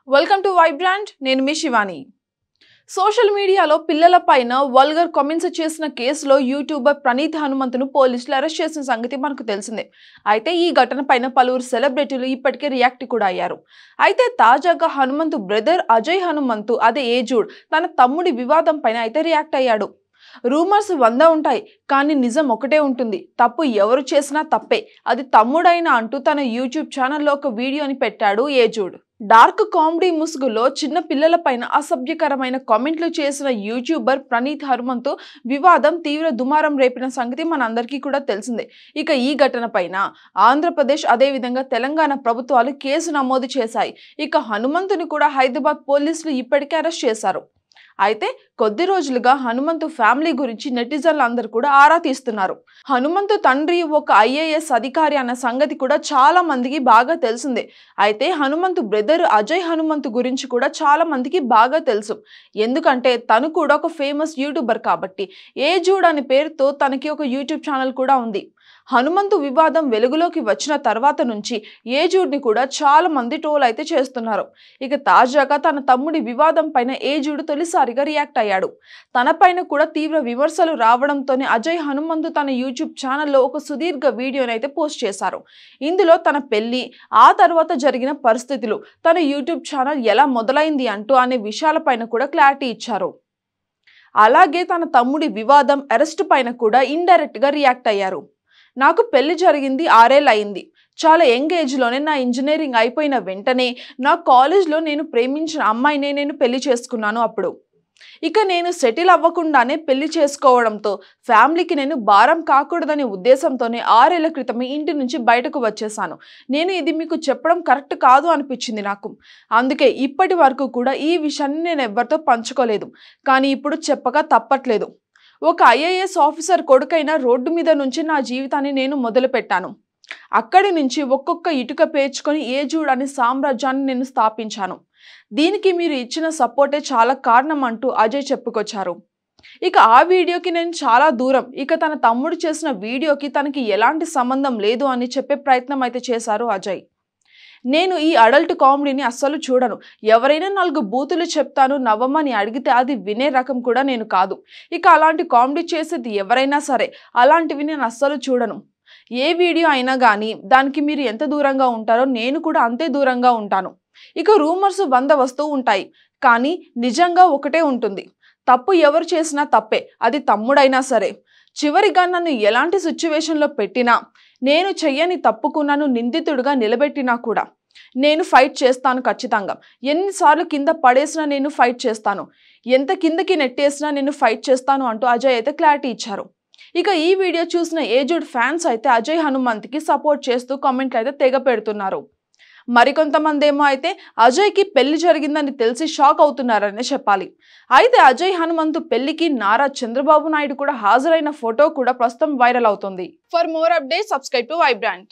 Welcome to Vibrant. నేను మీ Shivani. Social మీడియాలో పిల్లల పైన వల్గర్ కామెంట్స్ చేసిన కేసులో యూట్యూబర్ ప్రణీత్ హనుమంతును పోలీసులు అరెస్ట్ చేసిన సంగతి మనకు తెలిసిందే. అయితే ఈ ఘటన పైన పలువురు సెలబ్రిటీలు ఇప్పటికే రియాక్ట్ కూడా అయ్యారు. అయితే తాజాగా హనుమంతు బ్రదర్ అజయ్ హనుమంతు అదే ఏజుడ్ తన తమ్ముడి వివాదం పైన అయితే రియాక్ట్ అయ్యాడు. రూమర్స్ 100 ఉంటాయి, కానీ నిజం ఒకటే ఉంటుంది. తప్పు ఎవరు చేసినా తప్పే, అది తమ్ముడైనా అంటూ తన యూట్యూబ్ ఛానల్లో ఒక వీడియోని పెట్టాడు ఏజుడ్. డార్క్ కామెడీ ముసుగులో చిన్న పిల్లల పైన అసభ్యకరమైన కామెంట్లు చేసిన యూట్యూబర్ ప్రణీత్ హనుమంతు వివాదం తీవ్ర దుమారం రేపిన సంగతి మనందరికీ కూడా తెలిసిందే. ఇక ఈ ఘటన పైన ఆంధ్రప్రదేశ్ అదేవిధంగా తెలంగాణ ప్రభుత్వాలు కేసు నమోదు చేశాయి. ఇక హనుమంతుని కూడా హైదరాబాద్ పోలీసులు ఇప్పటికే అరెస్ట్ చేశారు. అయితే కొద్ది రోజులుగా హనుమంతు ఫ్యామిలీ గురించి నెటిజన్లు అందరూ కూడా ఆరా తీస్తున్నారు. హనుమంతు తండ్రి ఒక ఐఏఎస్ అధికారి అన్న సంగతి కూడా చాలా మందికి బాగా తెలిసిందే. అయితే హనుమంతు బ్రదర్ అజయ్ హనుమంతు గురించి కూడా చాలా మందికి బాగా తెలుసు. ఎందుకంటే తను కూడా ఒక ఫేమస్ యూట్యూబర్ కాబట్టి. ఏజుడ్ అనే పేరుతో తనకి ఒక యూట్యూబ్ ఛానల్ కూడా ఉంది. హనుమంతు వివాదం వెలుగులోకి వచ్చిన తర్వాత నుంచి ఏజుడ్ని కూడా చాలా మంది ట్రోల్ అయితే చేస్తున్నారు. ఇక తాజాగా తన తమ్ముడి వివాదం పైన ఏజుడ్ తొలిసారిగా రియాక్ట్ అయ్యాడు. తన పైన కూడా తీవ్ర విమర్శలు రావడంతోనే అజయ్ హనుమంతు తన యూట్యూబ్ ఛానల్లో ఒక సుదీర్ఘ వీడియోని అయితే పోస్ట్ చేశారు. ఇందులో తన పెళ్లి, ఆ తర్వాత జరిగిన పరిస్థితులు, తన యూట్యూబ్ ఛానల్ ఎలా మొదలైంది అంటూ అనే విషయాలపైన కూడా క్లారిటీ ఇచ్చారు. అలాగే తన తమ్ముడి వివాదం, అరెస్ట్ పైన కూడా ఇండైరెక్ట్ గా రియాక్ట్ అయ్యారు. నాకు పెళ్లి జరిగింది 6 ఏళ్ళు అయింది. చాలా యంగ్ ఏజ్లోనే నా ఇంజనీరింగ్ అయిపోయిన వెంటనే నా కాలేజ్లో నేను ప్రేమించిన అమ్మాయినే నేను పెళ్లి చేసుకున్నాను. అప్పుడు ఇక నేను సెటిల్ అవ్వకుండానే పెళ్లి చేసుకోవడంతో ఫ్యామిలీకి నేను భారం కాకూడదనే ఉద్దేశంతోనే 6 ఏళ్ల క్రితమే ఇంటి నుంచి బయటకు వచ్చేసాను. నేను ఇది మీకు చెప్పడం కరెక్ట్ కాదు అనిపించింది నాకు. అందుకే ఇప్పటి వరకు కూడా ఈ విషయాన్ని నేను ఎవరితో పంచుకోలేదు. కానీ ఇప్పుడు చెప్పక తప్పట్లేదు. ఒక ఐఏఎస్ ఆఫీసర్ కొడుకైన రోడ్డు మీద నుంచి నా జీవితాన్ని నేను మొదలు పెట్టాను. అక్కడి నుంచి ఒక్కొక్క ఇటుక పేర్చుకొని ఏజుడ్ అనే సామ్రాజ్యాన్ని నేను స్థాపించాను. దీనికి మీరు ఇచ్చిన సపోర్టే చాలా కారణం అంటూ అజయ్ చెప్పుకొచ్చారు. ఇక ఆ వీడియోకి నేను చాలా దూరం, ఇక తన తమ్ముడు చేసిన వీడియోకి తనకి ఎలాంటి సంబంధం లేదు అని చెప్పే ప్రయత్నం అయితే చేశారు అజయ్. నేను ఈ అడల్ట్ కామెడీని అస్సలు చూడను. ఎవరైనా 4 బూతులు చెప్తాను నవ్వమని అడిగితే అది వినే రకం కూడా నేను కాదు. ఇక అలాంటి కామెడీ చేసేది ఎవరైనా సరే, అలాంటివి నేను అస్సలు చూడను. ఏ వీడియో అయినా కానీ దానికి మీరు ఎంత దూరంగా ఉంటారో నేను కూడా అంతే దూరంగా ఉంటాను. ఇక రూమర్స్ 100 వస్తూ ఉంటాయి, కానీ నిజంగా ఒకటే ఉంటుంది. తప్పు ఎవరు చేసినా తప్పే, అది తమ్ముడైనా సరే. చివరిగా నన్ను ఎలాంటి సిచ్యువేషన్లో పెట్టినా, నేను చెయ్యని తప్పుకు నన్ను నిందితుడిగా నిలబెట్టినా కూడా నేను ఫైట్ చేస్తాను ఖచ్చితంగా. ఎన్నిసార్లు కింద పడేసినా నేను ఫైట్ చేస్తాను, ఎంత కిందకి నెట్టేసినా నేను ఫైట్ చేస్తాను అంటూ అజయ్ అయితే క్లారిటీ ఇచ్చారు. ఇక ఈ వీడియో చూసిన ఏజుడ్ ఫ్యాన్స్ అయితే అజయ్ హనుమంత్కి సపోర్ట్ చేస్తూ కామెంట్లు అయితే తెగ పెడుతున్నారు. మరికొంతమంది ఏమో అయితే అజయ్కి పెళ్లి జరిగిందని తెలిసి షాక్ అవుతున్నారనే చెప్పాలి. అయితే అజయ్ హనుమంతు పెళ్లికి నారా చంద్రబాబు నాయుడు కూడా హాజరైన ఫోటో కూడా ప్రస్తుతం వైరల్ అవుతుంది. For more updates subscribe to Vibrant.